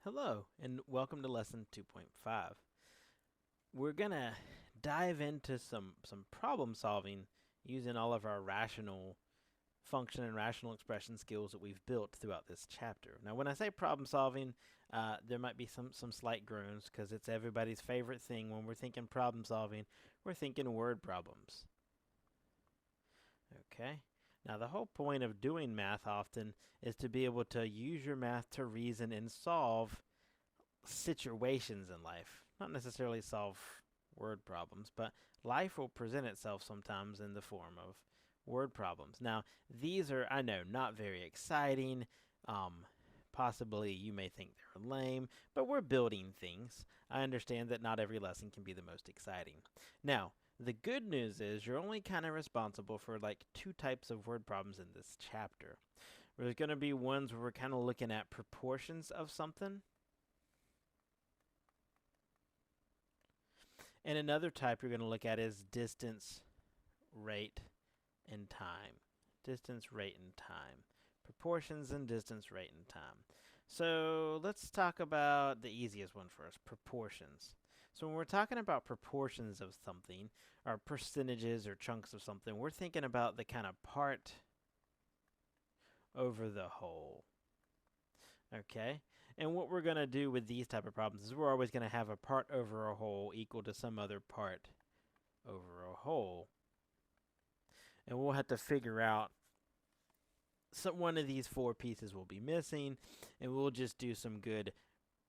Hello, and welcome to lesson 2.5. We're going to dive into some problem solving using all of our rational function and rational expression skills that we've built throughout this chapter. Now, when I say problem solving, there might be some slight groans because it's everybody's favorite thing when we're thinking problem solving. We're thinking word problems. Okay? Now, the whole point of doing math often is to be able to use your math to reason and solve situations in life, not necessarily solve word problems, but life will present itself sometimes in the form of word problems. Now, these are, I know, not very exciting. Um, Possibly you may think they're lame, but we're building things. I understand that not every lesson can be the most exciting. Now, the good news is you're only kind of responsible for like two types of word problems in this chapter. There's going to be ones where we're kind of looking at proportions of something. And another type you're going to look at is distance, rate, and time. Distance, rate, and time. Proportions and distance, rate, and time. So let's talk about the easiest one first, proportions. So when we're talking about proportions of something, or percentages or chunks of something, we're thinking about the kind of part over the whole. Okay? And what we're going to do with these type of problems is we're always going to have a part over a whole equal to some other part over a whole. And we'll have to figure out one of these four pieces will be missing, and we'll just do some good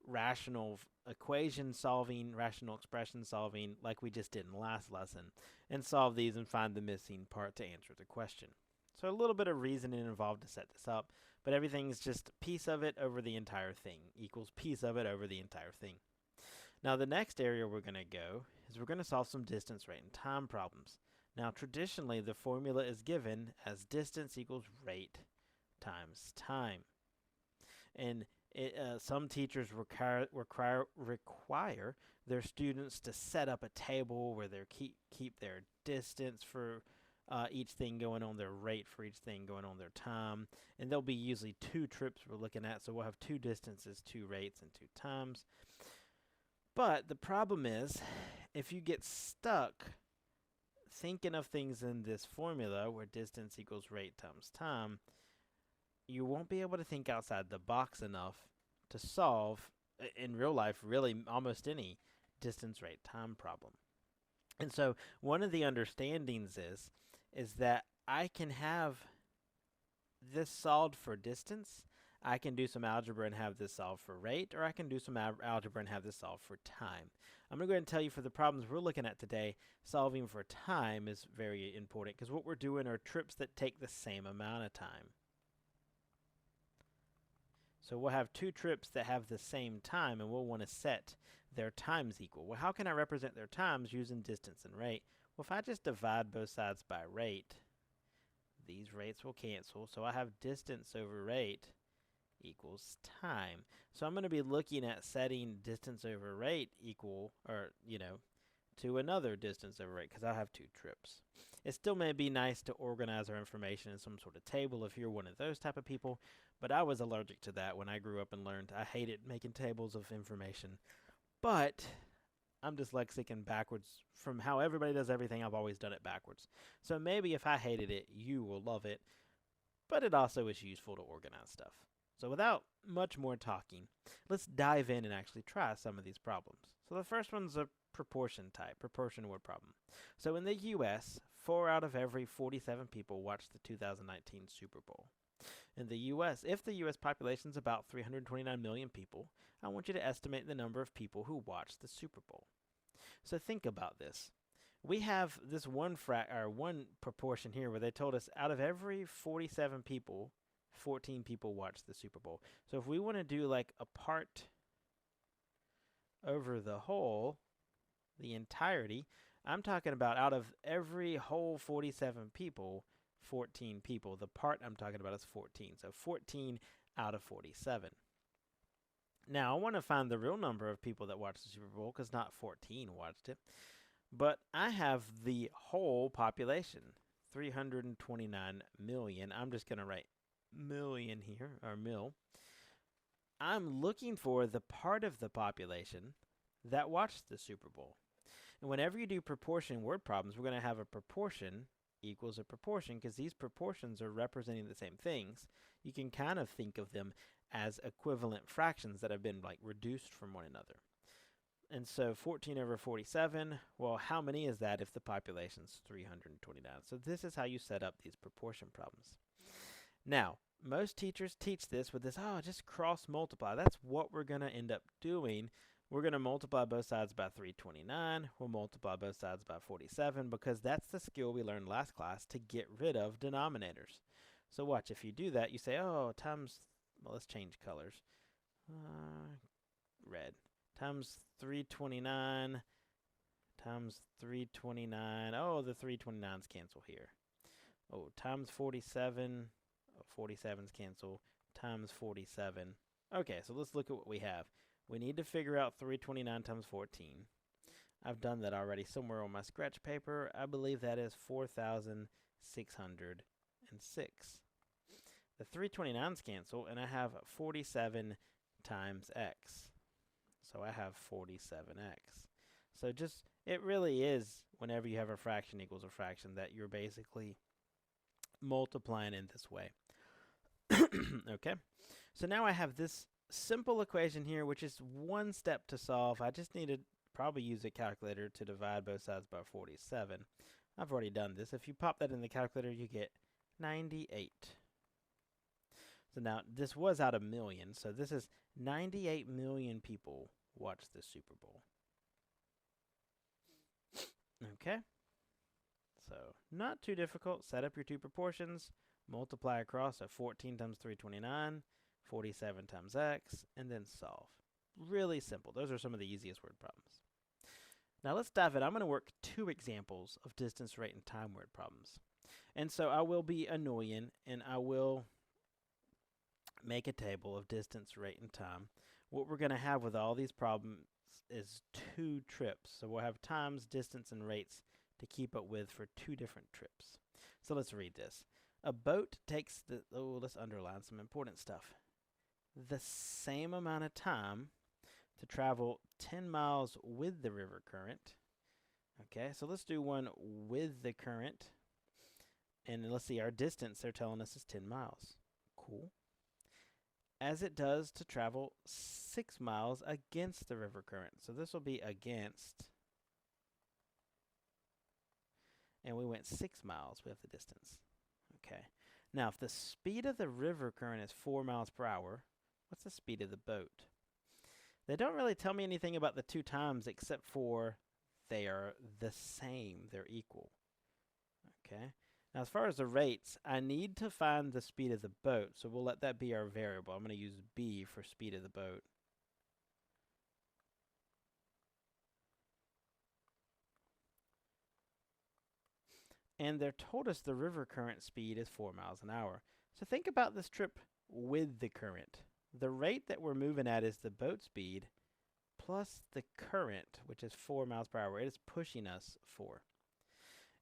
rational equation solving, rational expression solving, like we just did in the last lesson, and solve these and find the missing part to answer the question. So a little bit of reasoning involved to set this up, but everything's just piece of it over the entire thing equals piece of it over the entire thing. Now the next area we're going to go is we're going to solve some distance, rate, and time problems. Now traditionally the formula is given as distance equals rate times time. And some teachers require their students to set up a table where they keep their distance for each thing going on, their rate for each thing going on, their time. And there'll be usually two trips we're looking at, so we'll have two distances, two rates, and two times. But the problem is, if you get stuck thinking of things in this formula where distance equals rate times time, you won't be able to think outside the box enough to solve, in real life, really almost any distance, rate, time problem. And so one of the understandings is that I can have this solved for distance. I can do some algebra and have this solved for rate, or I can do some algebra and have this solved for time. I'm going to go ahead and tell you for the problems we're looking at today, solving for time is very important because what we're doing are trips that take the same amount of time. So we'll have two trips that have the same time, and we'll want to set their times equal. Well, how can I represent their times using distance and rate? Well, if I just divide both sides by rate, these rates will cancel. So I have distance over rate equals time. So I'm going to be looking at setting distance over rate equal, or, to another distance over rate because I have two trips. It still may be nice to organize our information in some sort of table if you're one of those type of people, but I was allergic to that when I grew up and learned. I hated making tables of information, but I'm dyslexic and backwards from how everybody does everything. I've always done it backwards. So maybe if I hated it, you will love it, but it also is useful to organize stuff. So without much more talking, let's dive in and actually try some of these problems. So the first one's a proportion word problem. So in the US, 4 out of every 47 people watched the 2019 Super Bowl. In the US, if the US population is about 329 million people, I want you to estimate the number of people who watched the Super Bowl. So think about this. We have this one proportion here where they told us out of every 47 people, 14 people watched the Super Bowl. So if we want to do like a part over the whole, the entirety, I'm talking about out of every whole 47 people, 14 people. The part I'm talking about is 14. So 14 out of 47. Now, I want to find the real number of people that watched the Super Bowl because not 14 watched it. But I have the whole population, 329 million. I'm just going to write million here, or mil. I'm looking for the part of the population that watched the Super Bowl. And whenever you do proportion word problems, we're going to have a proportion equals a proportion because these proportions are representing the same things. You can kind of think of them as equivalent fractions that have been like reduced from one another. And so 14 over 47, well, how many is that if the population's 329? So this is how you set up these proportion problems. Now, most teachers teach this with this, oh, just cross multiply. That's what we're going to end up doing. We're going to multiply both sides by 329. We'll multiply both sides by 47 because that's the skill we learned last class to get rid of denominators. So watch, if you do that, you say, oh, times, well, let's change colors. Red. Times 329 times 329. Oh, the 329s cancel here. Oh, times 47. Oh, 47s cancel. Times 47. Okay, so let's look at what we have. We need to figure out 329 times 14. I've done that already somewhere on my scratch paper. I believe that is 4,606. The 329s cancel, and I have 47 times x. So I have 47x. So just, it really is, whenever you have a fraction equals a fraction, that you're basically multiplying in this way. Okay, so now I have this simple equation here, which is one step to solve. I just need to probably use a calculator to divide both sides by 47. I've already done this. If you pop that in the calculator, you get 98. So now this was out of million, so this is 98 million people watch the Super Bowl. Okay, so not too difficult. Set up your two proportions, multiply across, so 14 times 329, 47 times x, and then solve. Really simple. Those are some of the easiest word problems. Now let's dive in. I'm going to work two examples of distance, rate, and time word problems. And so I will be annoying, and I will make a table of distance, rate, and time. What we're going to have with all these problems is two trips. So we'll have times, distance, and rates to keep up with for two different trips. So let's read this. A boat takes let's underline some important stuff. The same amount of time to travel 10 miles with the river current. Okay, so let's do one with the current. And let's see, our distance they're telling us is 10 miles. Cool. As it does to travel 6 miles against the river current. So this will be against. And we went 6 miles with the distance. Okay. Now, if the speed of the river current is 4 miles per hour, what's the speed of the boat? They don't really tell me anything about the two times except for they are the same. They're equal. Okay. Now, as far as the rates, I need to find the speed of the boat, so we'll let that be our variable. I'm going to use b for speed of the boat. And they're told us the river current speed is 4 miles an hour. So think about this trip with the current. The rate that we're moving at is the boat speed plus the current, which is 4 miles per hour. It is pushing us 4.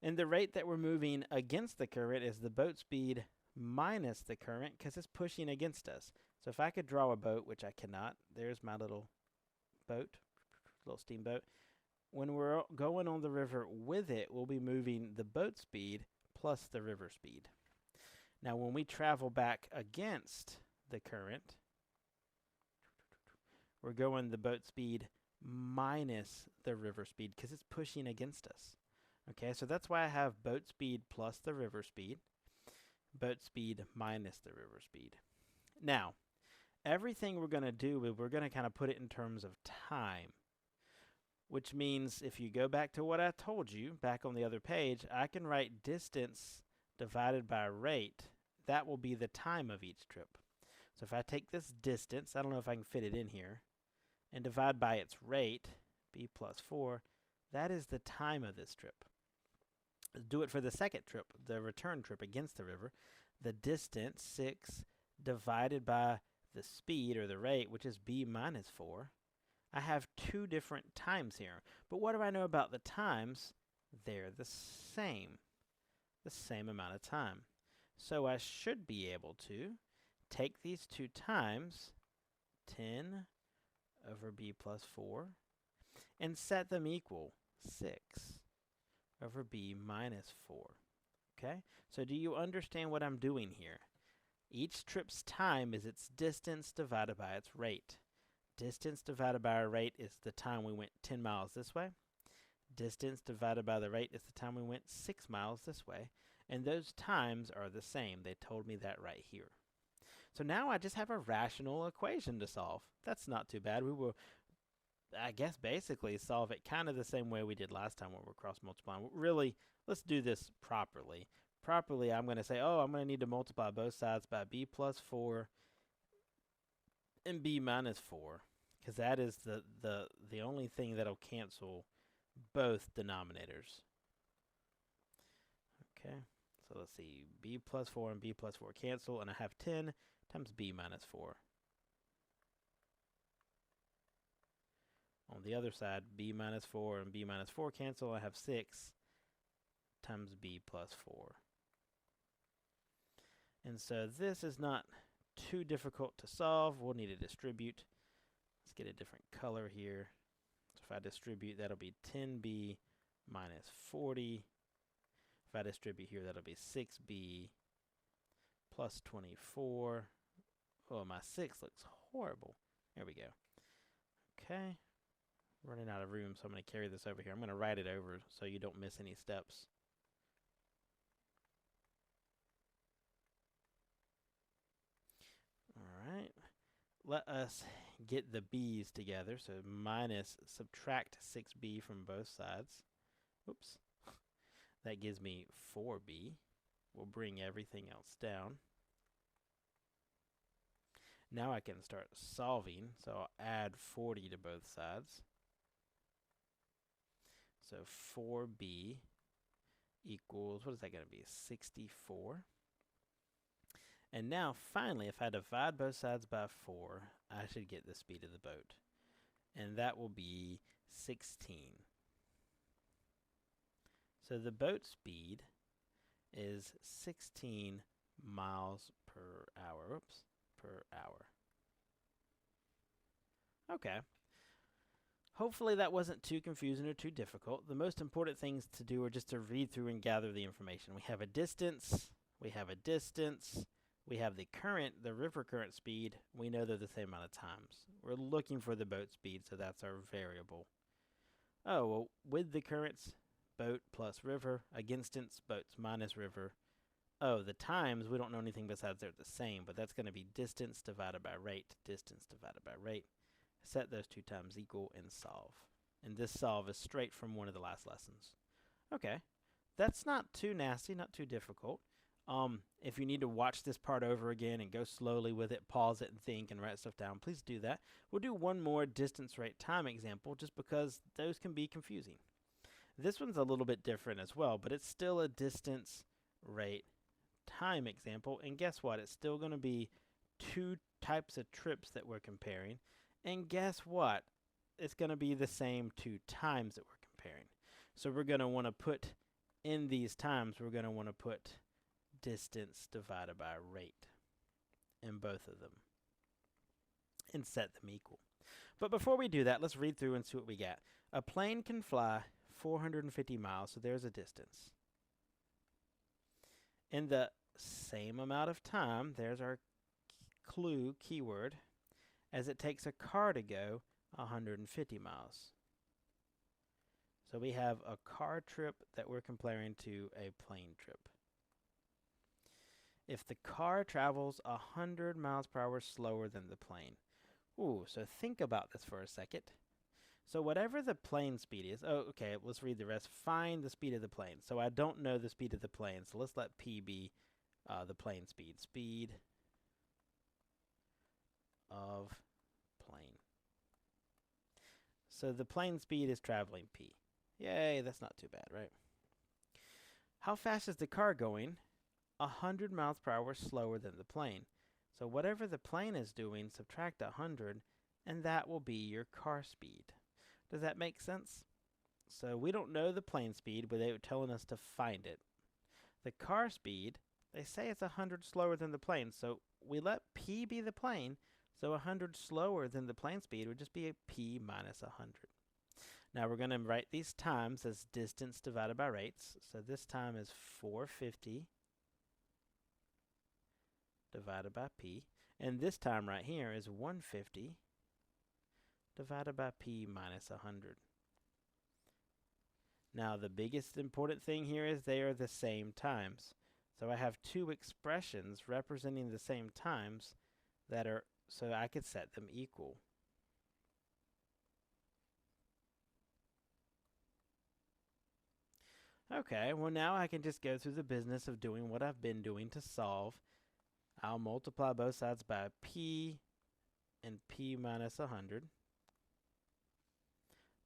And the rate that we're moving against the current is the boat speed minus the current because it's pushing against us. So if I could draw a boat, which I cannot, there's my little boat, little steamboat. When we're going on the river with it, we'll be moving the boat speed plus the river speed. Now when we travel back against the current, we're going the boat speed minus the river speed because it's pushing against us. Okay, so that's why I have boat speed plus the river speed, boat speed minus the river speed. Now, everything we're going to do is we're going to kind of put it in terms of time, which means if you go back to what I told you back on the other page, I can write distance divided by rate. That will be the time of each trip. So if I take this distance, I don't know if I can fit it in here, and divide by its rate, b plus 4, that is the time of this trip. Do it for the second trip, the return trip against the river. The distance, 6, divided by the speed or the rate, which is b minus 4. I have two different times here. But what do I know about the times? They're the same amount of time. So I should be able to take these two times, 10 over b plus 4 and set them equal 6 over b minus 4. Okay? So do you understand what I'm doing here? Each trip's time is its distance divided by its rate. Distance divided by our rate is the time we went 10 miles this way. Distance divided by the rate is the time we went 6 miles this way. And those times are the same. They told me that right here. So now I just have a rational equation to solve. That's not too bad. We will, I guess, basically solve it kind of the same way we did last time when we're cross multiplying. Really, let's do this properly. Properly, I'm going to say, oh, I'm going to need to multiply both sides by b plus 4 and b minus 4, because that is the only thing that'll cancel both denominators. Okay, so let's see, b plus 4 and b plus 4 cancel, and I have 10 times b minus 4. On the other side, b minus 4 and b minus 4 cancel. I have 6 times b plus 4. And so this is not too difficult to solve. We'll need to distribute. Let's get a different color here. So if I distribute, that'll be 10b minus 40. If I distribute here, that'll be 6b plus 24. Oh, my 6 looks horrible. There we go. Okay. Running out of room, so I'm going to carry this over here. I'm going to write it over so you don't miss any steps. Alright, let us get the b's together. So minus, subtract 6b from both sides. Oops. That gives me 4b. We'll bring everything else down. Now I can start solving. So I'll add 40 to both sides. So 4b equals, what is that going to be, 64. And now, finally, if I divide both sides by 4, I should get the speed of the boat. And that will be 16. So the boat speed is 16 miles per hour. Oops, per hour. Okay. Hopefully that wasn't too confusing or too difficult. The most important things to do are just to read through and gather the information. We have a distance. We have a distance. We have the current, the river current speed. We know they're the same amount of times. We're looking for the boat speed, so that's our variable. Oh, well, with the currents, boat plus river. Against it, boats minus river. Oh, the times, we don't know anything besides they're the same, but that's going to be distance divided by rate, distance divided by rate. Set those two times equal and solve. And this solve is straight from one of the last lessons. Okay, that's not too nasty, not too difficult. If you need to watch this part over again and go slowly with it, pause it and think and write stuff down, please do that. We'll do one more distance, rate, time example just because those can be confusing. This one's a little bit different as well, but it's still a distance, rate, time example. And guess what? It's still going to be two types of trips that we're comparing. And guess what? It's going to be the same two times that we're comparing. So we're going to want to put in these times, we're going to want to put distance divided by rate in both of them and set them equal. But before we do that, let's read through and see what we got. A plane can fly 450 miles, so there's a distance. In the same amount of time, there's our clue, keyword, as it takes a car to go 150 miles. So we have a car trip that we're comparing to a plane trip. If the car travels 100 miles per hour slower than the plane. Ooh, so think about this for a second. So whatever the plane speed is, oh, okay, let's read the rest. Find the speed of the plane. So I don't know the speed of the plane, so let's let P be the plane speed. Speed of plane. So the plane speed is traveling P. Yay, that's not too bad, right? How fast is the car going? 100 miles per hour slower than the plane. So whatever the plane is doing, subtract 100, and that will be your car speed. Does that make sense? So we don't know the plane speed, but they were telling us to find it. The car speed, they say it's 100 slower than the plane, so we let P be the plane, So 100 slower than the plane speed would just be a p minus 100. Now we're going to write these times as distance divided by rates. So this time is 450 divided by p. And this time right here is 150 divided by p minus 100. Now the biggest important thing here is they are the same times. So I have two expressions representing the same times that are, so I could set them equal. Okay, well now I can just go through the business of doing what I've been doing to solve. I'll multiply both sides by p and p minus 100.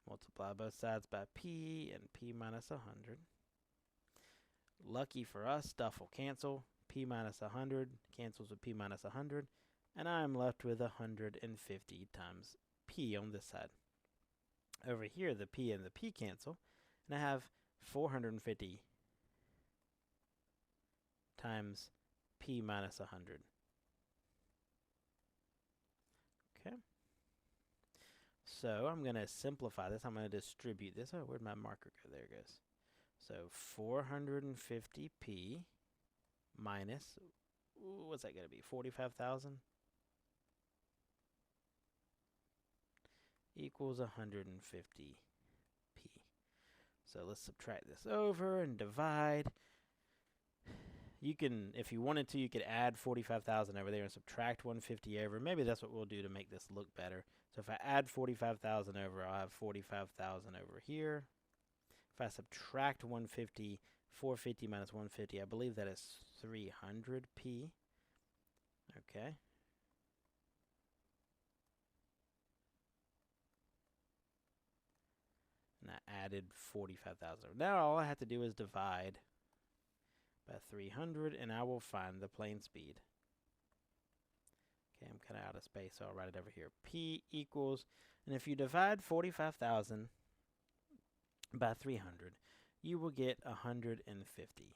Multiply both sides by p and p minus 100. Lucky for us, stuff will cancel. P minus 100 cancels with p minus 100. And I'm left with 150 times p on this side. Over here, the p and the p cancel. And I have 450 times p minus 100. Okay. So I'm going to simplify this. I'm going to distribute this. Oh, where'd my marker go? There it goes. So 450p minus, what's that going to be? 45,000 equals 150p. So let's subtract this over and divide. You can, if you wanted to, you could add 45,000 over there and subtract 150 over. Maybe that's what we'll do to make this look better. So if I add 45,000 over, I'll have 45,000 over here. If I subtract 150, 450 minus 150, I believe that is 300p. Okay. And I added 45,000. Now all I have to do is divide by 300, and I will find the plane speed. Okay, I'm kind of out of space, so I'll write it over here. P equals, and if you divide 45,000 by 300, you will get 150.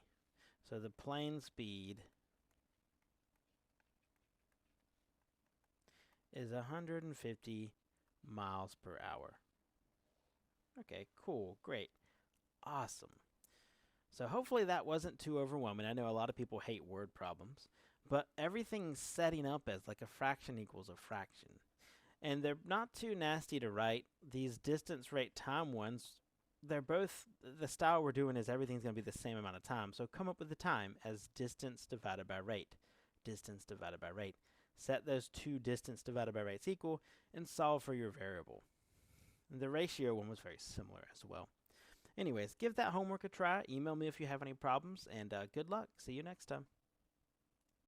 So the plane speed is 150 miles per hour. Okay, cool, great, awesome. So hopefully that wasn't too overwhelming. I know a lot of people hate word problems, but everything's setting up as like a fraction equals a fraction. And they're not too nasty to write. These distance, rate, time ones, they're both, the style we're doing is everything's going to be the same amount of time. So come up with the time as distance divided by rate. Distance divided by rate. Set those two distance divided by rates equal and solve for your variable. And the ratio one was very similar as well. Anyways, give that homework a try. Email me if you have any problems, and good luck. See you next time.